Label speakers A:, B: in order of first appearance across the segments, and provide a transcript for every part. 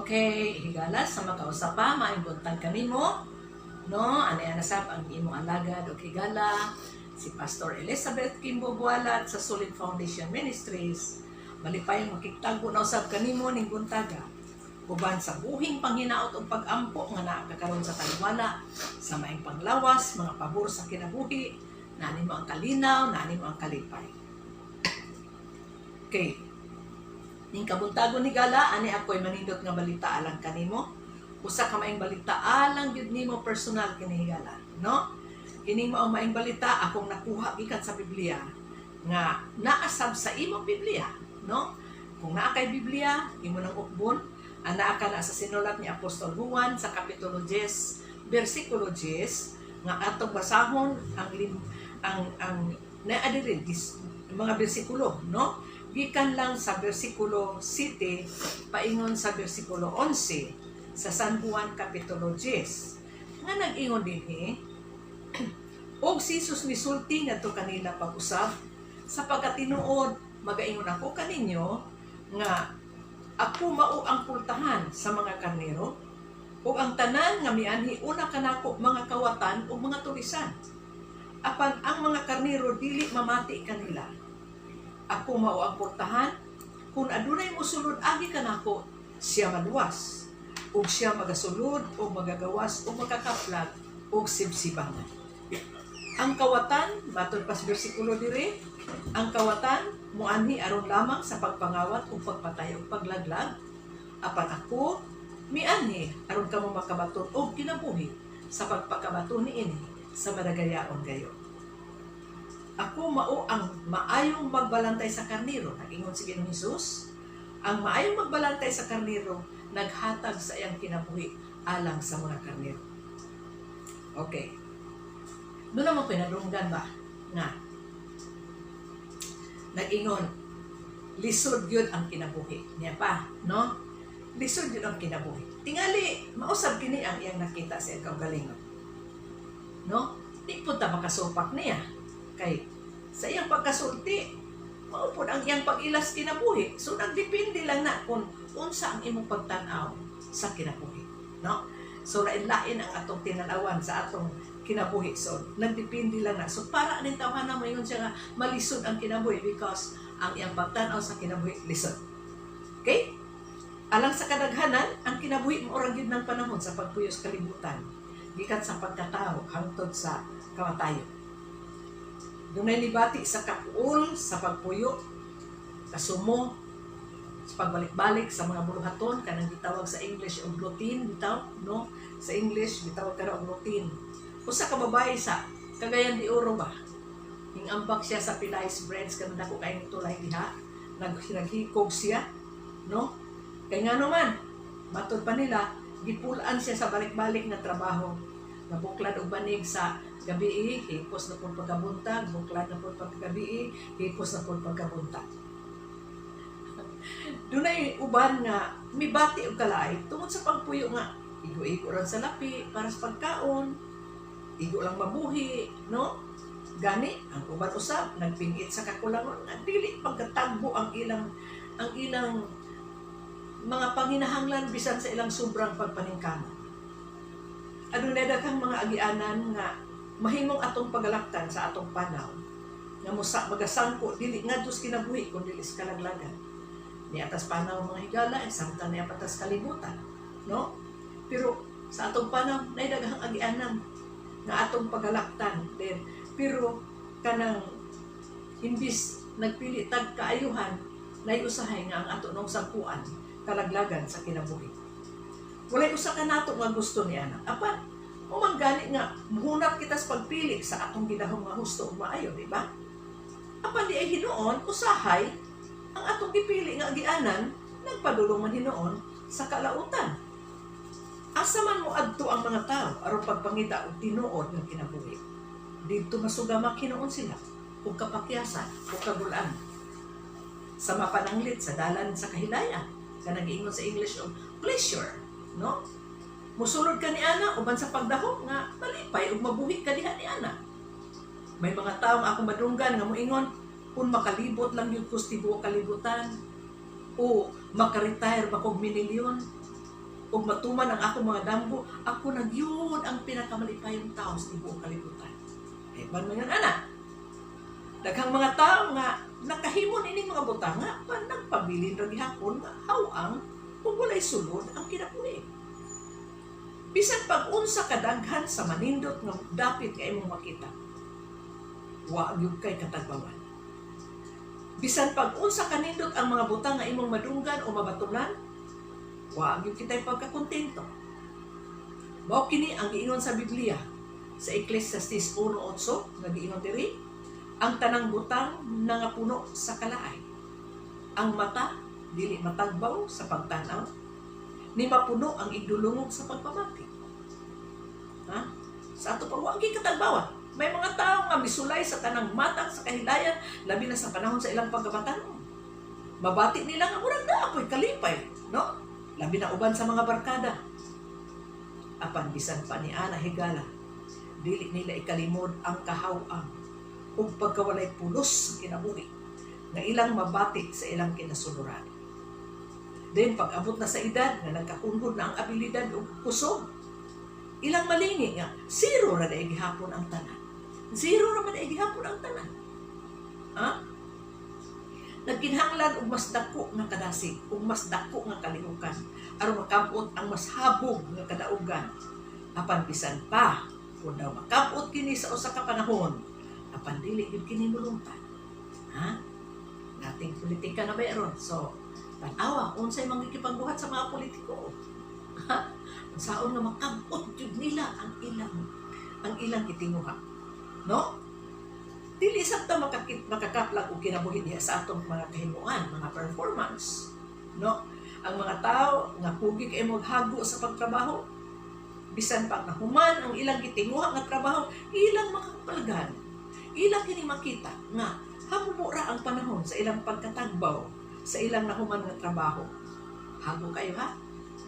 A: Okay, higala sa makausapa, maimbuntag kanimo, no? Ano nasab ang imong alagad o higala, si Pastor Elizabeth Kimbo Bualat sa Solid Foundation Ministries. Malipay makiktago na usab kanimo ning buntaga. Uban sa buhing panghinaot o pag-ampo nga nakakaroon sa taliwala, sa maing panglawas, mga pabor sa kinabuhi, nani mo ang kalinaw, nani mo ang kalipay. Okay. Ning kabuntagon ni gala ani ako'y manindot nga balita alang kanimo. Usa ka maing balita alang gyud nimo personal kini gala, no? Kini mo ang maing balita akong nakuha gikan sa Biblia nga naasab sa imong Biblia, no? Kung naa kay Biblia, imo nang ukbon, ana ka na sa sinulat ni Apostol Juan sa kapitulo 10, bersikulo 10 nga atong basahon ang naadirin mga bersikulo, no? Gikan lang sa bersikulo 7 paingon sa bersikulo 11 sa San Juan kapitulo 10 nga nag-ingon dinhi og si Jesus misulti ngadto kanila pag-usab sapagkat tinuod magaingon ako kaninyo nga ako mao ang pultahan sa mga karnero ug ang tanan nga mianhi una kanako mga kawatan ug mga tulisan apan ang mga karnero dili mamati kanila. Ako mao ang portahan, kung adunay mosulod agi kanako, siya maluwas, ug siya magasulod o magagawas o magakaplag o sibsibangan. Ang kawatan, matod pas bersikulo dire, ang kawatan muanhi aron lamang sa pagpangawat o pagpatay o paglaglag. Apan ako, mianhi aron kamo makabaton o kinabuhi sa pagpakabato niini sa madagayaon gayo. Ako mao ang maayong magbalantay sa karnero. Nag-ingon si Ginoong Hesus, ang maayong magbalantay sa karnero, naghatag sa iyang kinabuhi alang sa mga karnero. Okay. Doon naman pinadunggan ba? Nga. Nag-ingon, lisod yun ang kinabuhi. Niya pa, no? Lisod yun ang kinabuhi. Tingali, mausap kini ang iyang nakita sa iyang kaugalingon. No? Di po ta makasupak niya. Kay sa iyang pagkasulti, maupod ang iyang pag-ilas kinabuhi. So, nagdepende lang na kung unsa ang imong pagtanaw sa kinabuhi. No? So, lain-lain ang atong tinanawan sa atong kinabuhi. So, nagdepende lang na. So, para aning tawhan na mayon siya nga malisod ang kinabuhi because ang iyang pagtanaw sa kinabuhi lisod. Okay? Alang sa kadaghanan, ang kinabuhi mo orang yun ng panahon sa pagpuyos kalibutan. Gikan sa pagkatao hangtod sa kamatayon. Dunay libati sa kapuol, sa pagpuyo, kasumo, sa pagbalik-balik sa mga buluhaton, kanang gitawag sa English og routine, bitaw, no? Sa English, gitawag ka og routine. Usa ka babae sa Cagayan de Oro ba? Hingambak siya sa Pilays Breads, kanang dako kayong tulay diha, naghikog siya, no? Kaya nga naman, matod pa nila, gipulaan siya sa balik-balik na trabaho, nabuklad og banig sa gabi, hipos na po pagkabuntag, buklad na po paggabi, hipos na po pagkabuntag. Doon ay uban nga, may bati o kalay, tungod sa pagpuyo nga, igo-igo lang sa lapi, para sa pagkaon, igo lang mabuhi, no? Gani, ang uban usap, nagpingit sa kakulangon, at dili pagkatagbo ang ilang mga panginahanglan bisan sa ilang sobrang pagpaningkamot. Adunay daghang mga agianan nga mahimong atong pagalaktan sa atong panaw nga musa magasangko dili ngadtos kinabuhi kun dili sa kalaglagan ni atas panaw mga higala samtang ni atas kalibutan, no? Pero sa atong panaw nay daghang agianan nga atong pagalaktan din pero kanang imbis nagpili tag kaayuhan nay usahay nga ang ato nung sampuan kalaglagan sa kinabuhi. Walay usa ka nato nga gusto ni ana. Apan umanggani nga muhunap kita sa pagpili sa atong gidahong nga husto ug maayo, di ba? Apan di ay hinuon usahay ang atong gipili nga agianan nagpadulong man hinuon sa kalautan. Asa man mo adto ang mga tao aron pagpangita og tinuod nga kinabuhi. Didto masugamak hinuon sila ug kapakyasan ug kagulan. Sa mapananglit sa dalan sa kahilayan kanang giingon sa English og pleasure, no? Musulod ka ni ana uban sa pagdahok nga malipay ug mabuhi ka diha ni ana. May mga tawo nga akong madunggan nga moingon kung makalibot lang yung tibuok kalibutan o makaretire ba kog minilyon ug matuman ang akong mga damgo, ako na gyud ang pinakamalipayong tao sa tibuok kalibutan. Kay ban man ana. Daghang mga tao nga nakahimo ining mga butang nga nagpabilin ra gihapon nga hawang ug walay sulod ang kinabuhi. Bisan pag-unsa kadaghan sa manindot nga dapit nga imong makita, wa gyud kay katagbawan. Bisan pag-unsa kanindot ang mga butang nga imong madunggan o mabatunan, wa gyud kitay pagkakontento. Mao kini ang giingon sa Biblia sa Ecclesiastes 1:8 nga giingon diri, ang tanang butang nangapuno sa kalaay. Ang mata dili matagbaw sa pagtanaw, ni mapuno ang igdulungog sa pagpamati. Ha? Sa ato pa wa gyud katagbawan. May mga tao nga misulay sa tanang matang sa kahilayan, labi na sa panahon sa ilang pagkabatanon. Mabati nila nga murag daapoy kalipay, no? Labi na uban sa mga barkada. Apan bisan pa ni ana higala, dili nila ikalimod ang kahawang ug pagkawalay pulos sa kinabuhi nga ilang mabati sa ilang kinasunuran. Then pag-abot na sa edad nga nagkakunhod na ang abilidad ug kusog, ilang malingi nga zero ra day gihapon ang tanan. Zero ra man day gihapon ang tanan. Ha? Nagkinahanglan og mas dako nga kadasig ug mas dako nga kalihukan aron makabot ang mas habog nga kadaugan. Apan bisan pa kung daw makabot kini sa usa ka panahon, apan dili gyud kini mulungtad. Ha? Nating politika na bayron. So, tanawa unsay mangikipagbuhat sa mga politiko. Ha? Saon nga makabot jud nila ang ilang gitinguha. No? Dili sabta makakaplag og kinabuhi diha sa atong mga kahimuan, mga performance. No? Ang mga tao nga pugi kay maghago sa pagtrabaho, bisan pa nahuman ang ilang gitinguha nga trabaho, ilang makapalgan. Ilang kini makita nga hamumo ra ang panahon sa ilang pagkatagbaw sa ilang nahuman nga trabaho. Hago kayo ha?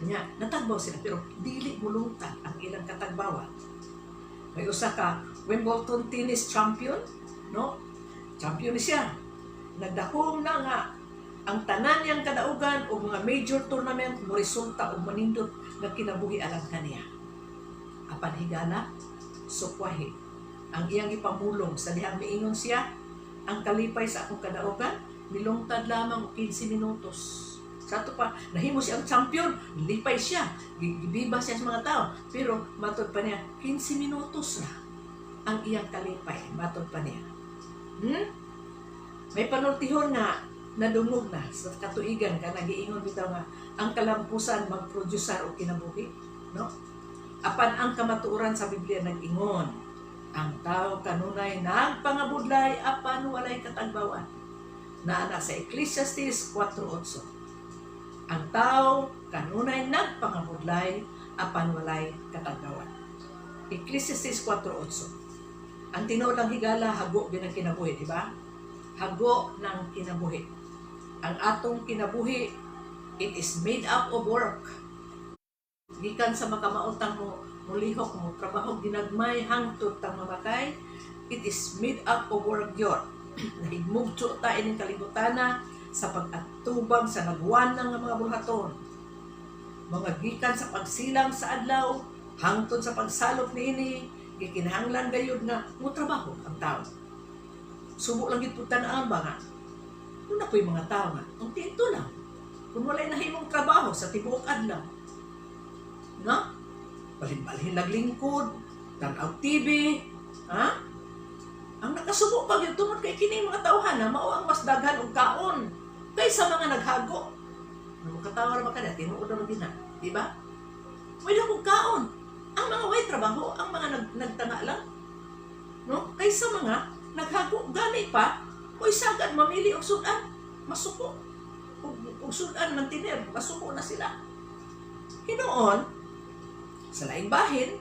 A: Nya, natagbaw sila pero dili mulungtad ang ilang katagbawan. May usa ka Wimbledon tennis champion, no? Champion siya. Nagdahom na nga ang tanan niyang kadaugan o mga major tournament mo resulta o manindot nga kinabuhi alang kaniya. Apan higala, sukwahi ang iyang ipamulong sa dihang miingon siya, ang kalipay sa akong kadaugan, milungtad lamang og 15 minutos. Sa ato pa, nahimo siya ang champion, lipay siya, gibiba siya sa mga tao, pero matod pa niya, 15 minutos na ang iyang kalipay, matod pa niya. May panultihon nga, nadungog na sa katuigan ka, nagiingon bitaw nga, ang kalampusan magproducer o kinabuhi, no? Apan ang kamatuoran sa Biblia nag-ingon, ang tao kanunay nagpangabudlay apan walay katagbawan. Naana sa Ecclesiastes 4:8. Ang tao kanunay nagpangabudlay apan walay katagbawan. Ecclesiastes 4:8. Ang tinuod ng higala hago binang kinabuhi, di ba? Hago ng kinabuhi. Ang atong kinabuhi, it is made up of work. Gikan sa makamautang mo, mulihok mo, trabaho ginagmay hangtod tang mamatay, it is made up of work yun. Nahigmugto ta ining kalibutana sa pag-atubang sa nagwan ng mga buhaton. Mga gikan sa pagsilang sa adlaw, hangtod sa pagsalop niini, gikinahanglan gayud nga mo trabaho ang tao. Subo lang gid putan-an ba nga? Kung ako'y mga tao nga, ang tinto lang. Kung walay nahimong trabaho sa tibuok adlaw, no? Balhin-balhin naglingkod, tanaw TV, ha? Ang nakasubo pag yung tungod kay kini mga tauhan na mao ang mas daghan og kaon kaysa mga naghago. Makatawa ra ba kada tinuod ra din na, di ba? May dagog kaon. Ang mga way trabaho, ang mga nagtanga lang, no? Kaysa mga naghago gani pa, oy sagad mamili og sudan, masuko. Og sudan mantiner, masuko na sila. Hinoon, sa laing bahin,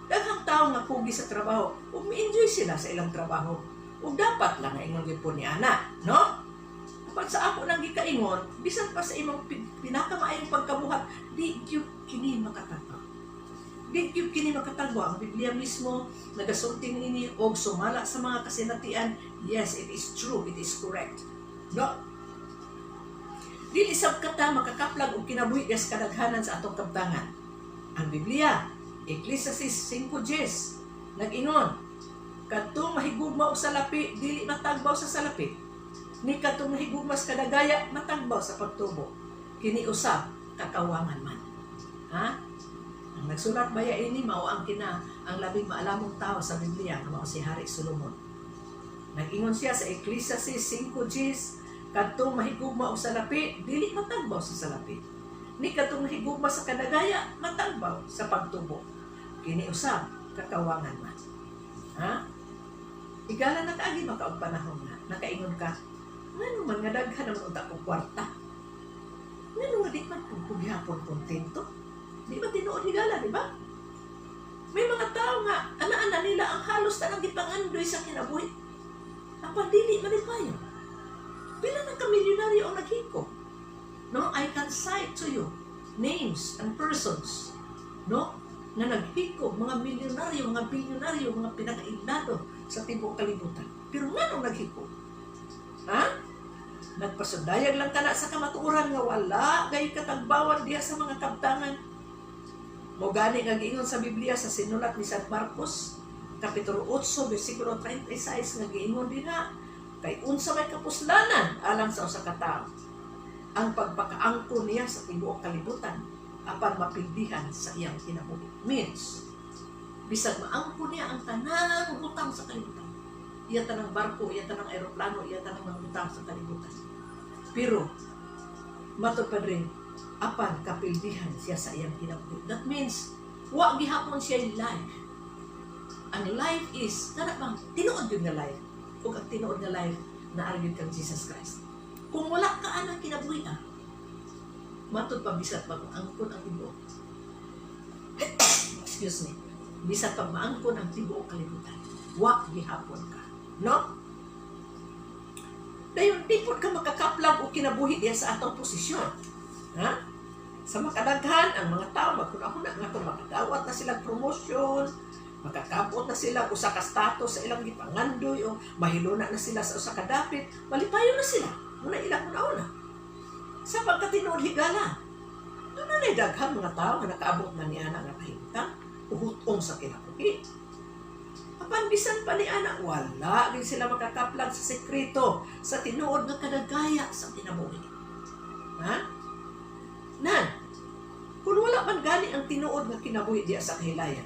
A: daghang tao nga pugi sa trabaho ug mi-enjoy sila sa ilang trabaho. Ug dapat lang nga ingon gyud po ni ana, no? Kapag sa ako nang gikaingon, bisan pa sa imong pinakamaayong pagkabuhat, di gyud kini makatagbaw. Di gyud kini makatagbaw. Ang Biblia mismo nagasulti niini og sumala sa mga kasinatian. Yes, it is true, it is correct. No? Dili sab kata makakaplag og kinabuhi sa kadaghanan sa atong kabtangan. Ang Biblia, Ecclesiastes 5:10, nag-ingon, kadtong mahigugma og salapi, dili matagbaw sa salapi. Ni kadtong mahigugma sa kadagaya, matagbaw sa pagtubo. Kini usab kakawangan man. Ha? Ang nagsulat baya ini mao ang labing maalamong tao sa Biblia nga mao si Hari Solomon. Nag-ingon siya sa Ecclesiastes 5:10, kadtong mahigugma og salapi, dili matagbaw sa salapi. Ni kadtong mahigugma sa kadagaya, matagbaw sa pagtubo. Kini usab kakawangan man. Ha? Igala na kaagi makaog panahon na nakaingon ka, ngano man nga daghan naman unta kong kwarta. Ngano nga di man kung gihapon kontento. Di ba tinuod higala, di ba? May mga tao nga, ana-ana nila ang halos tanang gipangandoy sa kinabuhi. Apan dili malipayon. Pila ng kamilyonaryo ang naghiko. No, I can cite to you names and persons, no, na naghiko, mga milyonaryo, mga bilyonaryo, mga pinakaignado sa tibuok kalibutan. Pero nga nung naghiko, ha? Nagpasundayag lang kana sa kamatuoran nga wala gay katagbawan diya sa mga kabtangan. Mo gani nga giingon sa Biblia sa sinulat ni San Marcos, Kapitulo 8, versikulo 36 nga giingon dinha, kay unsa may kapuslanan alang sa usa ka tawo ang pagpakaangkon niya sa tibuok kalibutan apan mapildihan sa iyang kinabuhi. Means, bisag maangkon niya ang tanang utang sa kalibutan. Iya tanang barko, iya tanang aeroplano, iya tanang mga utang sa kalibutan. Pero, matupad rin, apan kapildihan siya sa iyang kinabuhi. That means, wa gihapon siya yung life. Ang life is, kana bang, tinuod yun nga life. O ang tinuod nga life na argued kang Jesus Christ. Kung wala ka anang kinabuhi na, matod pa bisat pag maangkon ang tibuok. Excuse me. Bisat pag maangkon ang tibuok kalibutan. Wa gihapon ka. No? Dayon, di po ka makakaplag o kinabuhi diya sa atong posisyon. Ha? Sa makadaghan, ang mga tao, magkunahuna nga kung makadawat na silang promosyon, makakapot na sila usa ka status sa ilang gipangandoy o mahiluna na sila sa usa ka dapit, malipayo na sila. Muna ilang una-una. Sa pagkatinuod higala, doon na naidaghang mga tao na nakaabot na ni Ana nga kahintang, uhutong sa kinabuhi. Apan bisan pa ni Ana, wala din sila makakaplag sa sekreto sa tinuod nga kadagaya sa kinabuhi. Ha? Nan, kung wala man gani ang tinuod nga kinabuhi diya sa kahilayan,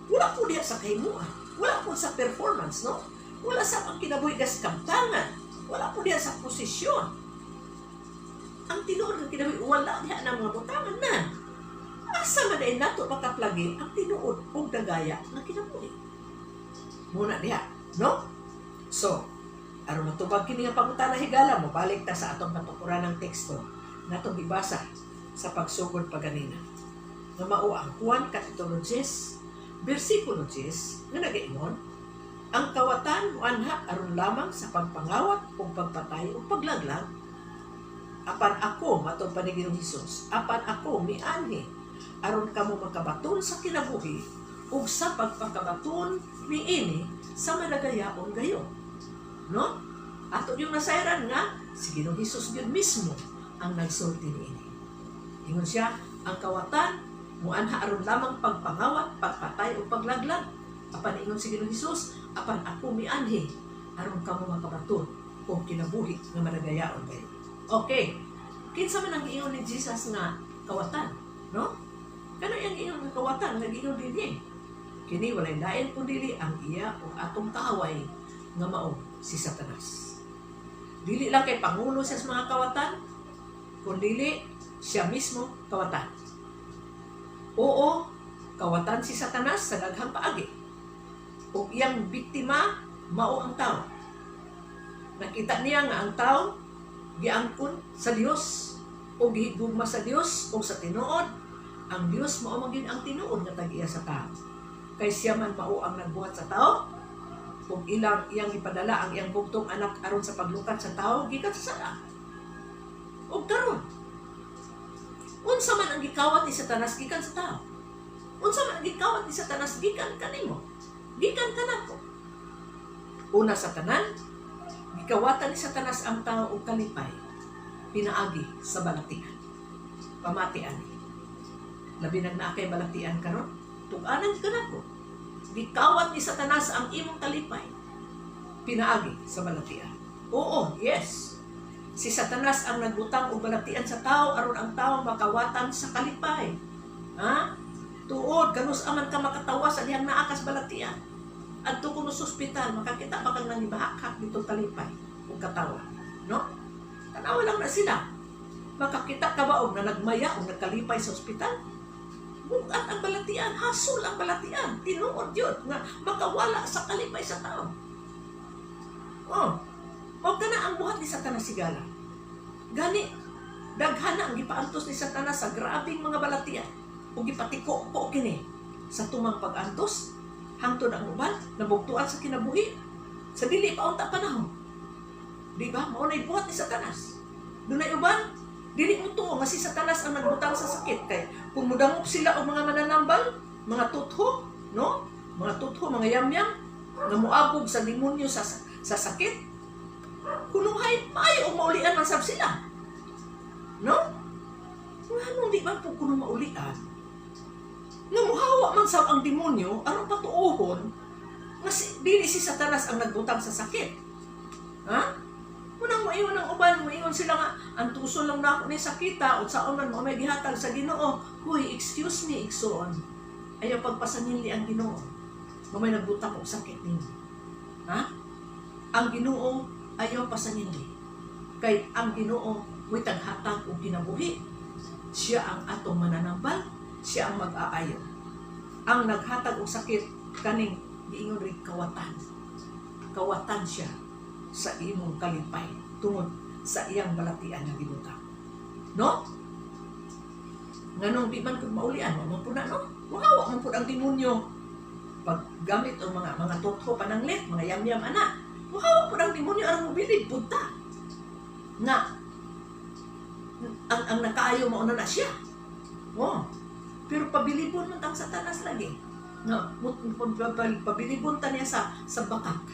A: wala po diya sa kahimuan, wala po sa performance, no? Wala sa pang kinabuhi diya sa kamtangan, wala po diya sa posisyon. Ang tinuod ng kinabuhi, wala diya ng mga butangan na. Asa man ay nato makaplagi ang tinuod o gagaya ng kinabuhi. Muna diya, no? So, aron matubag kini nga pangutana higala mo, balik ta sa atong natukuran ng teksto na itong ibasa sa pagsugod paganina. Nga mao ang Juan Kapitulo 10, versikulo 10, nga nag-ingon, ang kawatan mo anha aron lamang sa pagpangawat o pagpatay o paglaglag. Apan ako, matod pa ni Ginoong Hesus, apan ako mianhi, aron kamo makabaton sa kinabuhi ug sa pagpakabaton niini sa madagayaon gayon. No? Ato yung nasayran nga, si Ginoong Hesus yun mismo ang nagsulti niini. Ingon siya, ang kawatan mo anha aron lamang pagpangawat, pagpatay o paglaglag. Apan ingon si Ginoong Hesus, apan ako mianhi aron kamo makabaton kung kinabuhi nga madagayaon kayo. Okay. Kinsa man ang giingon ni Jesus nga kawatan, no? Kano yang giingon nga kawatan nga giingon dinhi? Kini walay lain kun dili ang iya o atong kaaway nga mao si Satanas. Dili lang kay pangulo siya sa mga kawatan, kundi siya mismo kawatan. Oo, kawatan si Satanas sa daghang paagi. O iyang biktima, mao ang tao. Nakita niya nga ang tao, giangkon sa Dios, o gihigugma sa Dios, o sa tinuod, ang Dios mao magin ang tinuod nga tag-iya sa tao. Kay siya man mao ang nagbuhat sa tao, kung iyang ipadala ang iyang bugtong anak aron sa paglukat sa tao, gikan sa sala. O karon, unsa man ang gikawat ni Satanas gikan sa tao? Unsa man ang gikawat ni Satanas gikan kanimo? Gikan kanako. Una sa tanan, gikawatan ni Satanas ang tao og kalipay. pinaagi sa balatian. Pamatian. Labi nang naakay balatian karon, tug-anan ka nako. Gikawat ni Satanas ang imong kalipay. Pinaagi sa balatian. Oo, yes. Si Satanas ang nagbutang og balatian sa tao aron ang tao makawatan sa kalipay. Ha? Tuod kanus aman ka makatawa sa dihang naakas balatian. Adto kuno sa ospital makakita pa kang nangibahakak dito kalipay ug katawa, no? Tanawa lang na sila. Makakita ka ba og na nagmaya o nagkalipay sa ospital? Bugat ang balatian, hasol ang balatian. Tinuod yun nga makawala sa kalipay sa tao. Oh, huwag ka na ang buhat ni Satanas sigala. Gani, daghana ang gipaantos ni Satanas sa grabing mga balatian. O gipatiko ko kini sa tumang pag-antos, hangtod ang uban, nabugtuan sa kinabuhi. Sa dili pa unta panahon. Di ba? Maunay buhat ni Satanas. Dunay uban, dili mo tuo nga si Satanas ang nagbutang sa sakit kay kung mudangop sila og mga mananambal, mga tutho, no? Mga tutho, mga yamyam nga moabog sa demonyo sa sakit. Kunuhay pay o maulian man sab sila. No? Nganong di man po kuno maulian? Nga muhawa man sab ang demonyo aron patuohon nga dili si Satanas ang nagbutang sa sakit. Ha? Munang maiwan ang uban, maiwan sila nga, ang tuso lang na ako ni sakita, o saan man mga may gihatag sa Ginoo, huy, excuse me, igsoon. Ayaw pagpasanili ang Ginoo. Nga may nagbutang o sakit ninyo. Ha? Ang Ginoo, ayaw pasanili. Kay ang Ginoo, may taghatag o kinabuhi. Siya ang atong mananambal, siya ang mag-aayaw. Ang naghatag o sakit, kaning giingon rin kawatan. Kawatan siya sa imong kalipay tungod sa iyang balatian na gibutang. No? Nganong di man kung maulian, mo po na, no? Wahawa mo po ang demonyo. Pag gamit o mga tutho pananglit, mga yamyam anak, wahawa po ang demonyo ang mobilid, punta. Nga, ang nakaayaw mo na siya. Oh. Pero pabilibon mo tang Satanas lagi. No? Pabilibon ta niya sa bakak.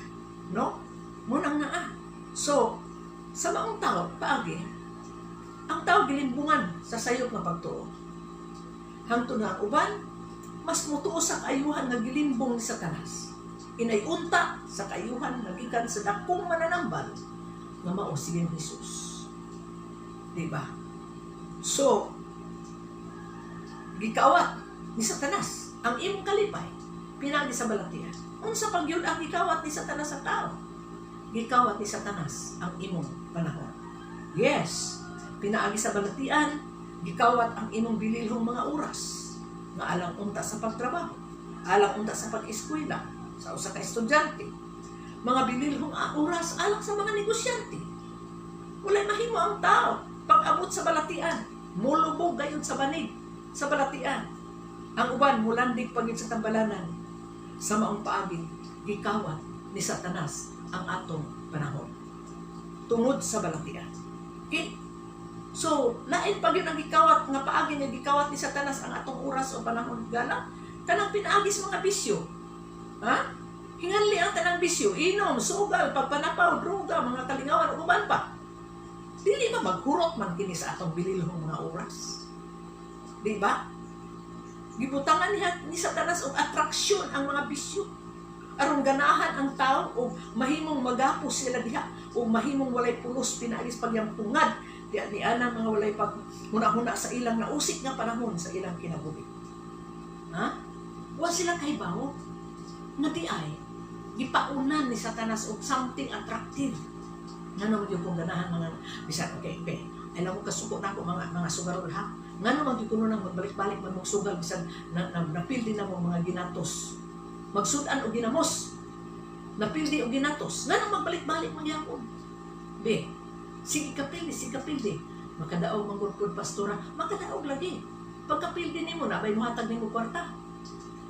A: No? Munang naa. So, sa maong tao, paagi, ang tao gilimbungan sa sayop nga pagtuo. Hangtod na uban, mas mutuo sa kaayuhan nga gilimbong ni Satanas. Inayunta sa kaayuhan nga gikan sa dakong mananambal nga mao si Jesus. Diba? So, gikawat ni Satanas ang imong kalipay pinagi sa balatian. Unsa pag yun ang gikawat ni Satanas sa tao? Gikawat ni Satanas ang imong panahon. Yes, pinaagi sa balatian, gikawat ang imong bililhong mga oras nga alang unta sa pagtrabaho, alang unta sa pag-eskwela, sa usa ka estudyante. Mga bililhong oras alang sa mga negosyante. Walay mahimo ang tao pag-abot sa balatian, mulubog gayon sa banig sa balatian. Ang uban mulandig pagid sa tambalanan. Sa maong paagi, gikawat ni Satanas ang atong panahon tungod sa balatian. Okay? So, lain pag yun ang gikawat nga paagi nga gikawat ni Satanas ang atong oras o panahon gala, kanang pinaagi sa mga bisyo. Ha? Hinganli ang tanang bisyo, inom, sugal, pagpanapaw, droga, mga kalingawan o uban pa. Dili ba maghurot man kini sa atong bililhong mga oras? Di ba? Gibutangan ni Satanas og atraksyon ang mga bisyo. Aron ganahan ang tao o mahimong magapos sila diha o mahimong walay pulos pinaagis pagyangpungad diya ni ana mga walay pag huna-huna sa ilang nausik nga panahon sa ilang kinabuhi. Ha? Wa sila kahibaw nga di ay gipaunan ni Satanas og something attractive. Ngano gyud kung ganahan mga bisan okay be. Alam mo kasuko na ko mga sugarol ha. Ngano man gyud kuno nang magbalik-balik man mong sugal bisan napildi na mo mga ginatos. Magsudan o ginamos, napildi o ginatos, nga nang magbalik-balik magyapon. Be, sige kapildi. Makadaog manggurpod pastora, makadaog lagi. Pagkapildi nimo na, bay muhatag nimo kwarta.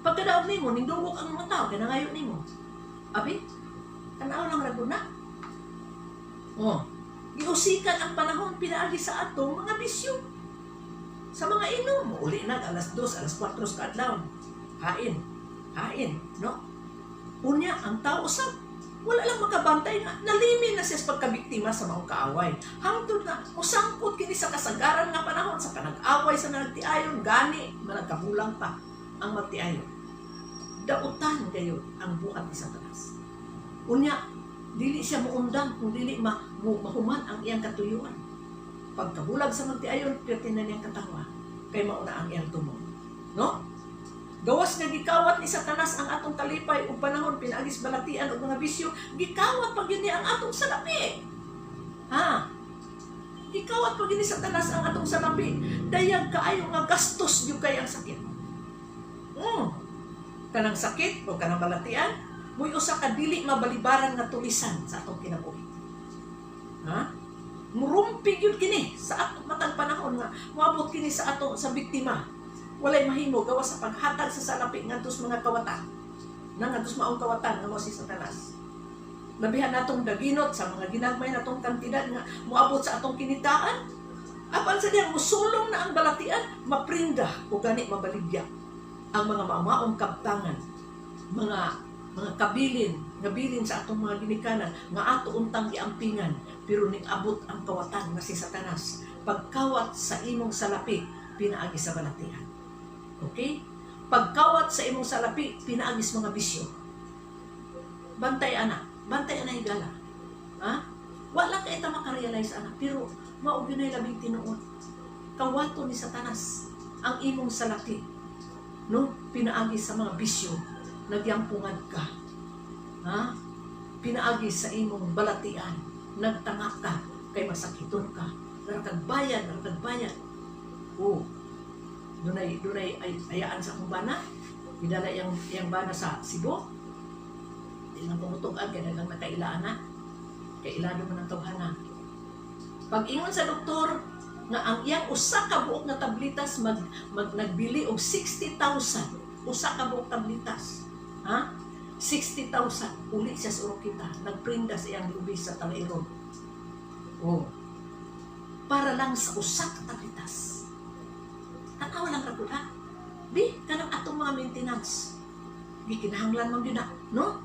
A: Pagkadaog nimo, nindungok ang mga tao, kinangayo nimo. Abi, tanaw lang rago na. Oh, giusikan ang panahon pinaagi sa atong mga bisyo. Sa mga inom, uli na, alas 2, alas 4 sa adlaw. Hain, no? Unya, ang tao usap, wala lang makabantay nga nalimi na siya sa pagkabiktima sa maong kaaway. Hangtod na usangkot kini sa kasagaran nga panahon sa panag-away sa nagtiayon gani managkabulang pa ang magtiayon. Dautan gayon ang buhat ni Satanas. Unya dili siya muundang kung dili mahuman ang iyang katuyuan. Pagkabulag sa magtiayon pertinan niyang katawa kay mauna ang iyang tumong. No? Gawas nga gikawat ni Satanas ang atong kalipay ug panahon pinaagis balatian og mga bisyo, gikawat pag yun ang atong salapi. Ha? Gikawat pag yun ni Satanas ang atong salapi. Dayag kaayo nga gastos gyud kay ang sakit. Kanang sakit o kanang balatian, mo'y usa ka dili mabalibaran nga tulisan sa atong kinabuhi. Ha? Murumpi gyud kini sa atong matang panahon nga moabot kini sa atong sa biktima. Walay mahimo gawas sa paghatag sa salapi ngadtos mga kawatan. Ngadtos maong kawatan nga mo si Satanas. Labihan natong daginot sa mga ginagmay natong kantidad nga moabot sa atong kinitaan. Apan sa diyang musulong na ang balatian, maprinda o gani mabaligya ang mga mamaong kabtangan, mga kabilin, ngabilin sa atong mga ginikanan, nga ato untang iampingan, pero ning abot ang kawatan nga si Satanas. Pagkawat sa imong salapi, pinaagi sa balatian. Okay? Pagkawat sa imong salapi, pinaagis mga bisyo. Bantay ana higala. Ha? Wala ka ita makarealize ana, pero mao gyud labing tinuod. Kawato ni Satanas ang imong salapi. No? Pinaagi sa mga bisyo, nagyampungad ka. Ha? Pinaagi sa imong balatian, nagtanga ka, kay masakiton ka. Narakagbayan. Oh. Dunay ayaan sa akong bana. Idala yang bana sa Cebu. Di lang pumutugan, kaya nagang nakailaan na. Kailado mo ng tawhana. Pag-ingon sa doktor, nga ang iyang usa ka buok na tablitas nagbili og 60,000. Usa ka buok tablitas. Ha? 60,000. Uli siya sa Urokita. Nagprinda sa iyang lubi sa Talairon. Oh. Para lang sa usa ka tablitas. Tanawa lang ka ha? Di, kanang atong mga maintenance. Di kinahanglan man yun na, no?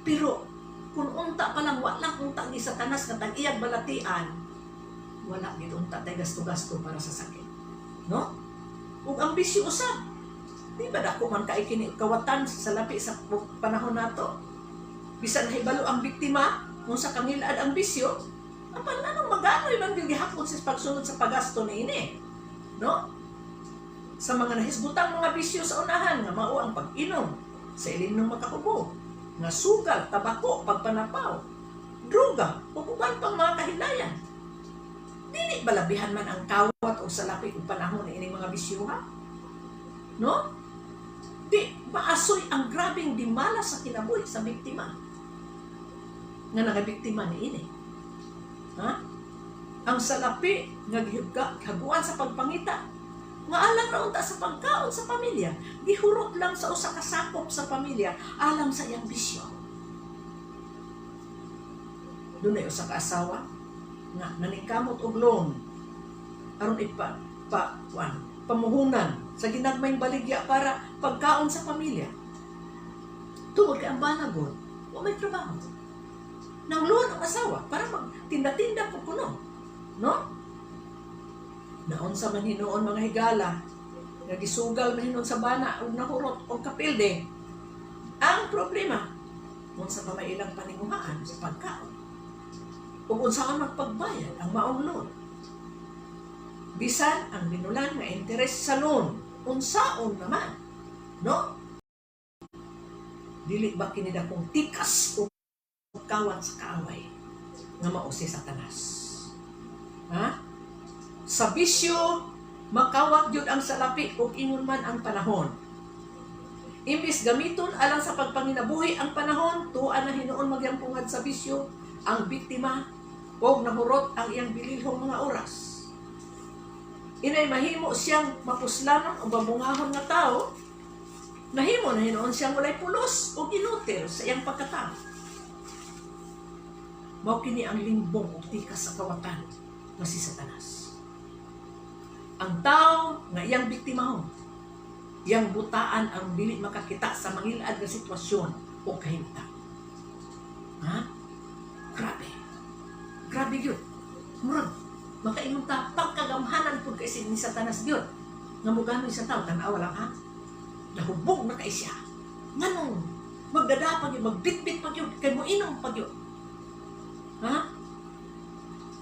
A: Pero, kung unta pa lang, wala unta ni Satanas na tag-iyag balatian, wala gid unta tay gasto-gasto para sa sakit. No? Ug ambisyo usab. Di ba dako man kay kini kawatan sa lapi sa panahon nato? Bisan hibalo ang biktima, kung sa kangilad ang bisyo, apan anong maganoy man gyud gihapon sa pagsunod sa paggasto niini? No? Sa mga nahisbutang mga bisyo sa unahan, nga mao ang pag-inom, sa ilim ng makakubo, nga sugal, tabako, pagpanapaw, droga, o kuban pang mga kahilayan. Dili balabihan man ang kawat o salapi o panahon na ining mga bisyo ha? No? Di maasoy ang grabing dimala sa kinabuhi sa biktima. Nga nagabiktima ni ini. Ha? Ang salapi, haguan sa pagpangita, nga alang na unta sa pagkaon sa pamilya, gihurot lang sa usa ka sakop sa pamilya, alang sa iyang bisyo. Dunay usa ka asawa nga naningkamot og loan aron pamuhunan sa ginagmayng baligya para pagkaon sa pamilya. Tungod kay ang banagod, o may trabaho. Nang loan ang asawa para magtinda-tinda po kuno. No? Naunsa man hinuon mga higala, nagisugal man hinuon sa bana o nahurot o kapilde. Ang problema, unsa pa may ilang paninguhaan sa pagkaon. O unsa man magpagbayad ang maong loan. Bisan ang binulan nga interes sa loan, unsaon naman. No? Dili ba kini dakong tikas o kawat sa kaaway nga mao si Satanas. Ha? Sa bisyo, makawat yun ang salapi o ingon man ang panahon. Imbis gamiton alang sa pagpanginabuhi ang panahon, tuan na hinuon magyampungad sa bisyo, ang biktima o nahurot ang iyang bililhong mga oras. Inay mahimo siyang mapuslanon o babungahon nga tao, nahimo na hinuon siyang walay pulos o inutil sa iyang pagkatao. Mao kini ang limbong o tikas sa kawatan na si Satanas. Ang tao nga iyang biktimahon, iyang butaan ang dili makakita sa mangilad nga sitwasyon o kahimtang. grabe yun. Murag, makaingon ta, pagkagamhanan po kasi ni Satanas yun. Nga mo gano'y sa tao, tanawa lang ha? Nahubog na kay siya. Nganong, magdadapag yun, magbitbit pag yun, kay mo inom pag yun. Ha?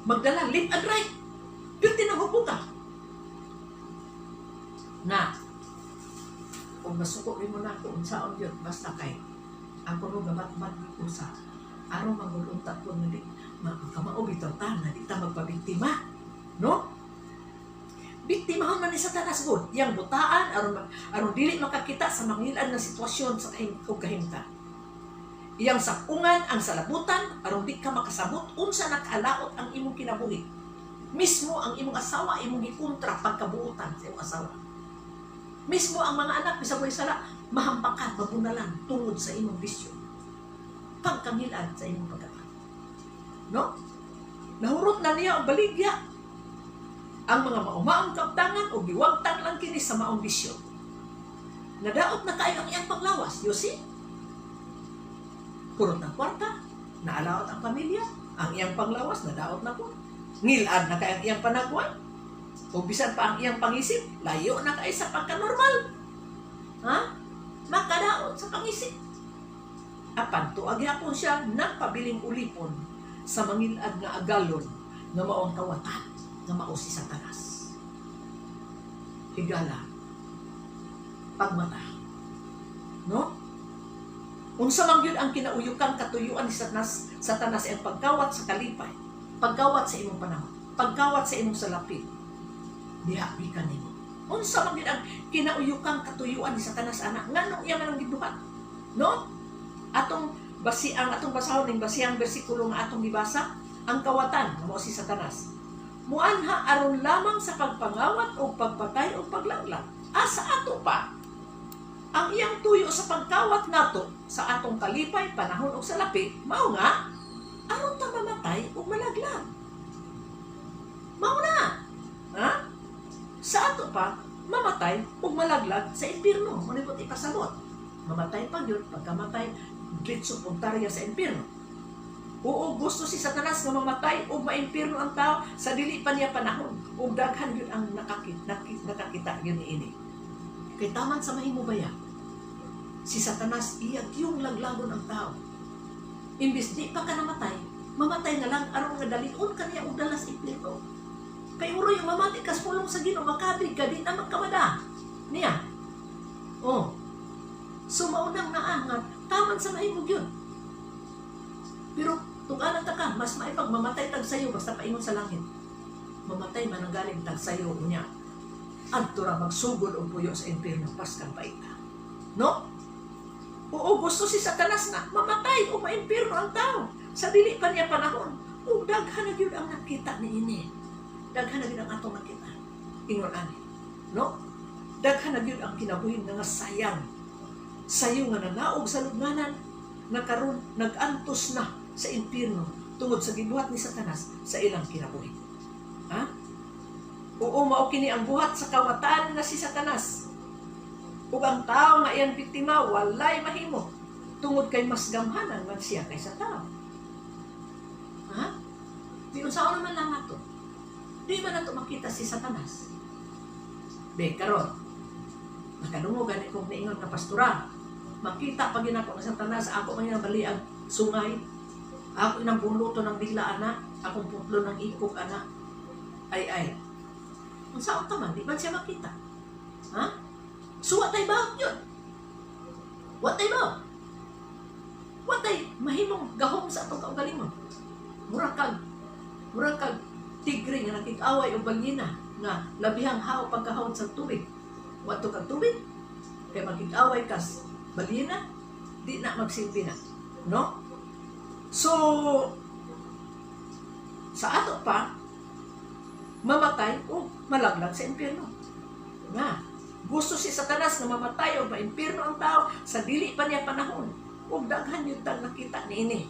A: Magdala, lip and right. Yun tinahubog ka. Na, kung masuko rin mo na ako, unsaon yun, basta kay, ako no gabat-bat ko sa araw maguluntat ko na di, makamao bitaw ta, na di ta magpabiktima. No? Biktimahon man ni Satanas God, yang butaan, aron dili makakita sa mangilan na sitwasyon sa kahimta. Iyang sapungan ang salabutan, aron di ka makasabot, unsa nakalaot ang imong kinabuhi. Mismo ang imong asawa, imong gikontra pagkabuutan sa imong asawa. Mismo ang mga anak, bisag may sala, mahampakan, mabunalan, tungod sa imong bisyo. Pagkangilan sa imong pagkakan. No? Nahurot na niya ang baligya. Ang mga maumaong kaptangan o giwagtang lang kini sa maong bisyo. Nadaot na kayo ang iyang paglawas. You see? Kurot ng kwarta, naalawat ang pamilya, ang iyang panglawas, nadaot na po. Ngilad na kayo ang iyang panagwan. O bisan pa ang iyang pangisip, layo na kayo sa pagka-normal. Ha? Makadaot sa pangisip. Apan, tuag yapon siya nagpabiling ulipon sa mangilad nga agalon nga maong kawatan nga mao si Satanas. Higala, pagmata. No? Unsa man gyud ang kinauyukan katuyuan ni Satanas ang pagkawat sa kalipay, pagkawat sa imong panahon, pagkawat sa imong salapi. Diha gikan nimo. Unsa man gyud ang kinauyukan katuyuan ni Satanas anak nganong iya man ang gibuhat? No? Atong basahon ning basihang bersikulo nga atong gibasa, ang kawatan nga mao si Satanas. Muanha aron lamang sa pagpangawat o pagpatay o paglaglag. Asa ato pa ang iyang tuyo sa pagkawat nato sa atong kalipay, panahon o salapi, mao nga aron ta mamatay o malaglag. Mao na. Ha? Sa ato pa mamatay o malaglag sa impyerno. Manibot ipasabot. Mamatay pa yun, pagkamatay, ditso puntarya sa impyerno. Oo, gusto si Satanas nga mamatay o maimpirno ang tao sa dili pa niya panahon. O daghan yun ang nakakita yun ini. Kay taman sa mahimubaya, si Satanas iyag yung laglagon ang tao. Imbis di pa ka namatay, mamatay na lang aron nga dalion ka niya og dalas impirno. Kay uro yung mamati kas pulong sa Ginoo, makabig ka di na magkamada. Niya. Oh. So maunang naangat, taman sa mahimog yun. Pero tuganan ta ka, mas maipag mamatay tag sayo basta paingon sa langit. Mamatay man ang galing tag sayo niya. Adto ra magsugod og puyo sa impyerno paskan paita. No? Oo, gusto si Satanas na mamatay o maimpyerno ang tao sa dili pa niya panahon. O daghan na gyud ang nakita ni ini. Daghan na gyud ang atong nakita. Ingon ani. No? Daghan na gyud ang kinabuhi nga sayang. Sayo nga nanaog sa lubnganan nga karon nag-antos na sa impyerno tungod sa gibuhat ni Satanas sa ilang kinabuhi. Ha? Oo, mao kini ang buhat sa kawatan na si Satanas. Ug ang tao nga iyang biktima walay mahimo tungod kay mas gamhanan man siya kaysa tao. Ha? Di unsaon naman lang nato? Di ba nato makita si Satanas? Be karon. Nakadungogan ikong niingon ka pastora. Makita pag ginako ng Satanas, ako man yung baliag sungay. Ako inang buluto ng dila, anak. Akong putlo ng ikog, anak. Ay. Kung saan taman, di ba siya makita? Ha? So, what ay ba yun? What ay ba? What ay mahimong gahom sa atong kaugalingon? Murakag tigre nga nakik-away o balyina nga labihang hao pagkahawad sa tubig. Wato kag tubig? Kaya makik-away kas balyina, di na magsilbi na. No? So, sa ato pa, mamatay o malaglag sa impyerno. Nga, gusto si Satanas na mamatay o maimpyerno ang tao sa dili pa niya panahon. O daghan yun tang nakita ni ini.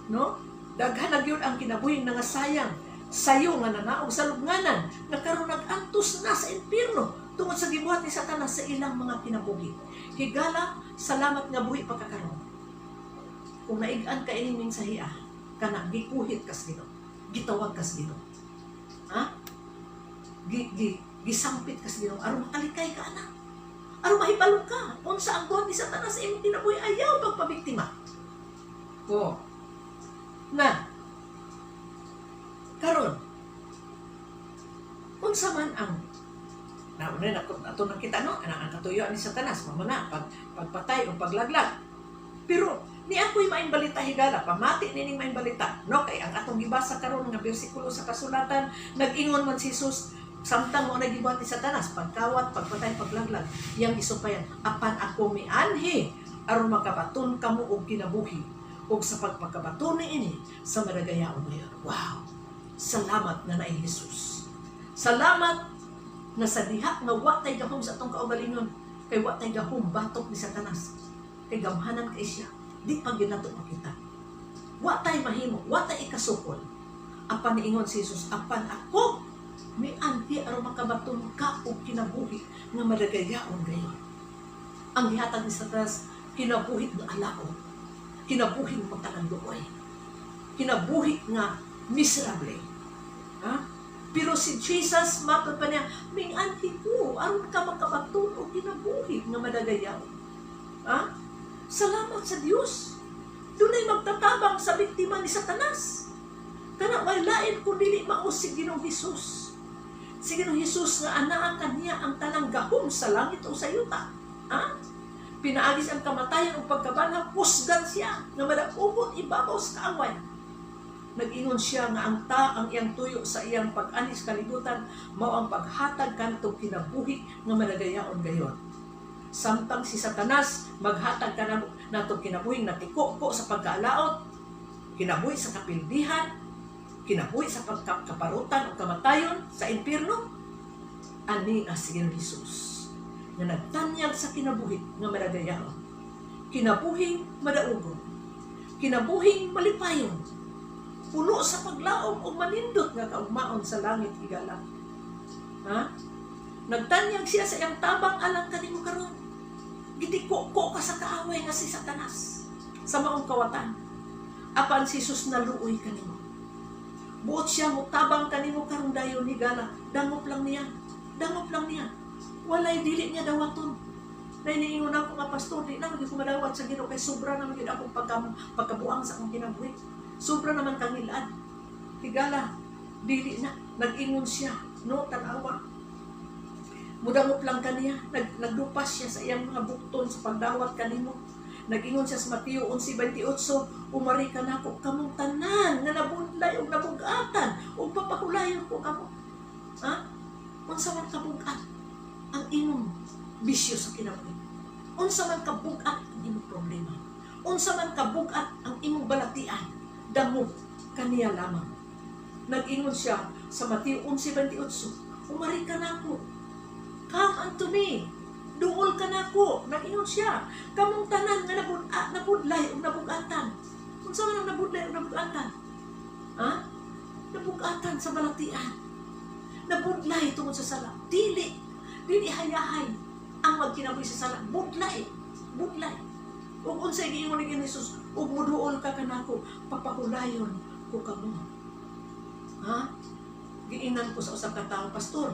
A: No? Daghan na yun ang kinabuhing nga sayang. Sayo nga nanaog sa lubnganan na karon nag-antos na sa impyerno tungod sa gibuhat ni Satanas sa ilang mga kinabuhi. Higala, salamat nga buhi pagkakaroon. Kung naigaan ka iniming sa hiya, kana gikuhit kas Ginoo. gitawag ka sa Ginoo. Ha? Gisampit ka sa Ginoo aron makalikay ka ana. Aron mahibalo ka unsa ang buhat ni Satanas sa imong kinabuhi, ayaw pagpabiktima. Oo. Na karon unsa man ang nauna ato nakita no ang katuyuan ni Satanas mamana pagpatay o paglaglag. Pero ni ako'y maing balita higala, pamati nining maing balita. No, kay ang atong gibasa karon nga bersikulo sa kasulatan, nag-ingon man si Jesus, samtang mo nagibuhat ni Satanas, pagkawat, pagpatay, paglaglag, iyang isupayan, apan ako mianhi, aron makabaton kamo og kinabuhi, og sa pagpakabaton niini sa madagayaon ngayon. Wow! Salamat na naay Jesus. Salamat na sa diha nga wa tay gahom sa atong kaugalingon, kay wa tay gahom batok ni Satanas. Kay gamhanan kay siya, di pa ginato makita. Wa tay mahimo, wa tay ikasukol. Apan niingon si Jesus, apan ako mianhi aron makabaton ka og kinabuhi nga madagayaon gayon. Ang gihatag ni Satanas, kinabuhi nga alaon, kinabuhi nga matalandoy, kinabuhi nga miserable. Ha? Pero si Jesus, matod pa niya, mianhi ko aron ka makabaton og kinabuhi nga madagayaon. Ha? Salamat sa Diyos. Dunay magtatabang sa biktima ni Satanas. Kana may lain kung dili mao si Ginoong Hesus. Si Ginoong Hesus nga anaa kaniya ang tanang gahom sa langit o sa yuta. Ha? Pinaagis ang kamatayan o pagkabanha, pusgan siya nga madakubot ibabaw sa kaaway. Nag-ingon siya nga ang iyang tuyo sa iyang pag-anis kalibutan mao ang paghatag kanto kinabuhi nga madagayaon gayon. Samtang si Satanas maghatag ka nato kinabuhi natiko-ko sa pagkaalaot, kinabuhi sa kapildihan, kinabuhi sa pagkaparutan o kamatayon sa impyerno, ani nga si Ginoong Hesus nga nagtanyag sa kinabuhi nga madagayaon, kinabuhing madaugon, kinabuhing malipayon, puno sa paglaom o manindot nga kaugmaon sa langit higala. Ha? Nagtanyag siya sa iyang tabang alang kanimo karon. Gitiko-ko ka sa kaaway nga si Satanas sa maong kawatan. Apan si Jesus naluoy kanimo. Buot siya mo tabang kanimo karon dayon higala. Dangop lang niya. Dangop lang niya. Walay dili niya dawaton. Nainiingon ako nga pastor, di na ko madawat sa Ginoo kay sobra naman gid akong pagkabuang sa akong kinabuhi. Sobra naman kang ilad. Higala, dili na. Nag-ingon siya. No, tanawa. Mudangop lang kaniya. Naglupas siya sa iyang mga bukton sa pagdawat kanimo. Nag-ingon siya sa Mateo 11:28, umari ka na ko kamong tanan nga nabudlay o nabugatan o papakulayan ko kamo. Ha? Unsa man kabugat ang imong bisyo sa kinabuhi? Unsa man kabugat ang imong problema? Unsa man kabugat ang imong balatian? Damo kaniya lamang. Nag-ingon siya sa Mateo 11:28, umari ka na ko. Come unto me. Duol ka na ko. Nag-ingon siya. Kamong tanan nga nabudlay o nabugatan. Kung saan ang nabudlay o nabugatan? Ha? Nabugatan sa balatian. Nabudlay tungkol sa sala. Dili hayahay ang magkinabuhi sa sala. Budlay. Ug unsay giingon ni Jesus, ug muduol ka kanako, papakulayon ko kamo. Ha? Giingnan ko sa usab ka tawo, pastor.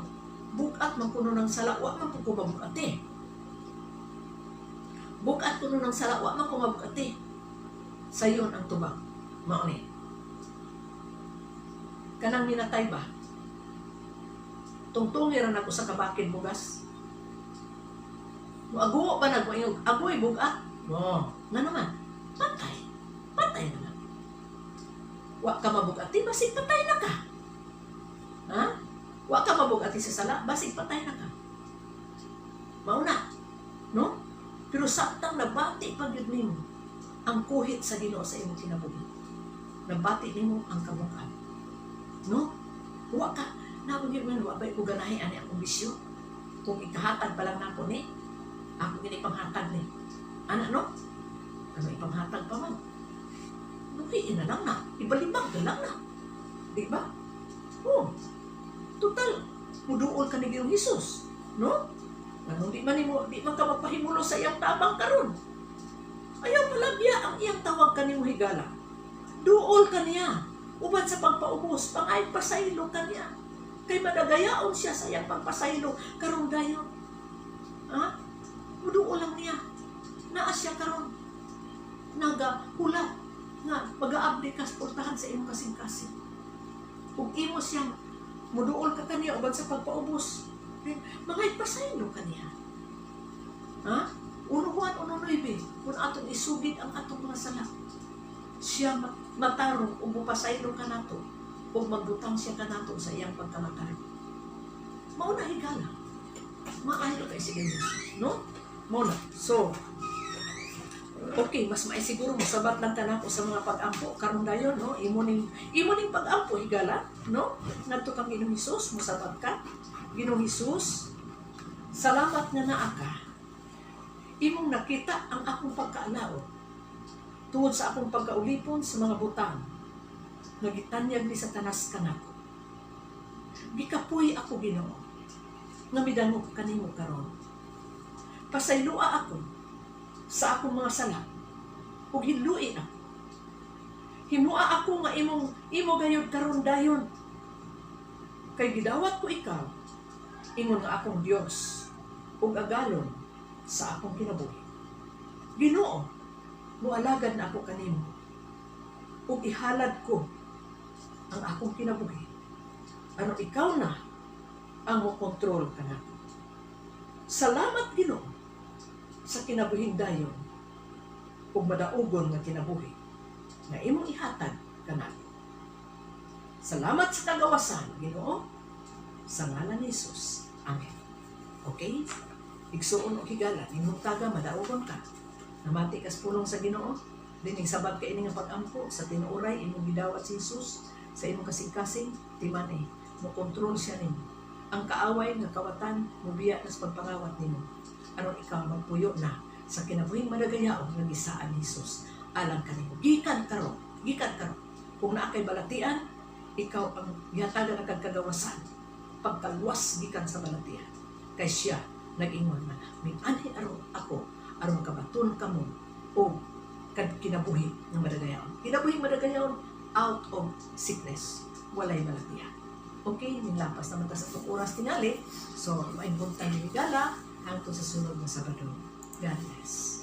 A: Bukat man kuno ng sala, wa man ko mabukati. Bukat kuno ng sala, wa man ko mabukati. Sayon ang tubag. Mao ni. Kanang minatay ba? Tungtungi ra nako sa kabakid bugas. Aguo pa nagmayog, agoy bugat. No, nga naman. Patay naman. Wa ka mabukati, basig patay na ka. Ha? Wa ka mabugati sa sala, basig patay na ka. Mauna, no? Pero samtang nabati pag yun nimo ang kuhit sa Ginoo sa imong kinabuhi. Nabati nimo ang kabukat. No? Wa ka, nabugid man, wa ba'y ko ganahin ani akong bisyo. Kung ikahatag pa lang nako ni, ako gini panghatag ni. Ana, no? Ano ipanghatag pa man? Nuhiin na lang na. Ibalibang na lang na. Di ba? Oh. Total, muduol ka ni Ginoong Hesus, no? Anong di man ka magpahimulo sa iyang tabang karon. Ayaw palabya ang iyang tawag kanimo higala. Duol ka niya. Uban sa pagpaubos, pangay pasaylo kanya. Kay madagayaon siya sa iyang pagpasaylo karon dayon. Ha? Muduo lang niya. Naa siya karon nagahulat nga mag-aabdi ka portahan sa imong kasing-kasing. Kung imo siyang muduol ka kaniya uban sa pagpaubos, mangay pasaylo kaniya. Ha? 1 Juan 1:9, kung atong isugid ang atong mga sala, siya matarong o mupasaylo ka nato o magbutang siya ka nato sa iyang pagkamatay. Mauna higala. Maayo kay sige no? Muna. So, okay, mas maisiguro masabat lang tanan ko sa mga pag-ampo karon dayon, no? Imo ning pag-ampo higala, no? Ngadto kang Ginoong Hesus, mosabat ka. Ginoong Hesus, salamat nga naa ka. Imong nakita ang akong pagkaalao tungod sa akong pagkaulipon sa mga butang nga gitanyag ni Satanas kanako. Gikapoy ako, Ginoo, nga midangog kanimo karon. Pasaylua ako sa akong mga sala ug hinluin ako. Himua ako nga imo gayud karon dayon. Kay gidawat ko ikaw ingon nga akong Dios ug agalon sa akong kinabuhi. Ginoo, mualagad na ako kanimo ug ihalad ko ang akong kinabuhi. Ano ikaw na ang mo kontrol kanako. Salamat, Ginoo, sa kinabuhing dayon ug madaugon nga kinabuhi nga imong ihatag kanako. Salamat sa kagawasan, Ginoo, sa ngalan ni Jesus. Amen. Okay? Igsuon o higala, imong taga madaugon ka. Namati kas pulong sa Ginoo, dining sabag ka ini nga pag-ampo sa tinuoray imong gidawat si Jesus sa imong kasing-kasing timan mo kontrol siya nimo. Ang kaaway nga kawatan mubiya nas pagpangawat nimo. Aron ikaw magpuyo na sa kinabuhing madagayaon nga gisaan ni Jesus alang kanimo. Gikan karon. Kung naa kay balatian, ikaw ang gihatagan ang kagawasan pagkaluwas gikan sa balatian. Kay siya nag-ingon na min-anhi aron ako aron kabaton kamo o kinabuhi ng madagayaon. Kinabuhi madagayaon out of sickness. Walay balatian. Okay, nilapas naman ta sa itong oras tingali. So, maibuntan ni Higala hangtod sa sunod na Sabado. God bless.